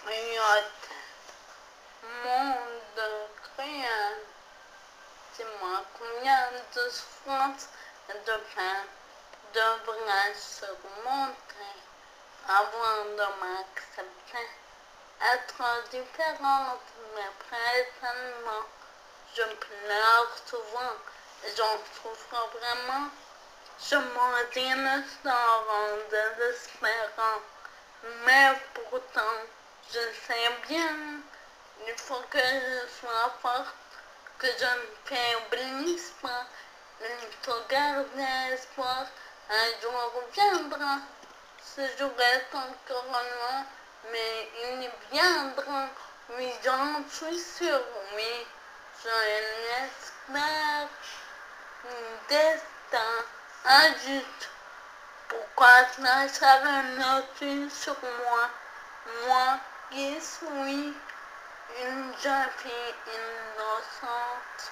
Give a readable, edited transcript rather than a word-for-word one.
Regarde, monde créé, dis-moi combien de souffrances et de peine devrais surmonter avant de m'accepter. Être différente, mais présentement, je pleure souvent et j'en souffre vraiment. Je m'en dis le sort en désespérant, mais pourtant, je sais bien, il faut que je sois forte, que je ne faiblisse pas, il faut garder espoir, un jour viendra. Ce jour est encore loin, mais il viendra, oui, j'en suis sûre, oui, je l'espère. Destin injuste. Pourquoi s'acharnes-tu sur moi, moi qui suis une jeune fille innocente?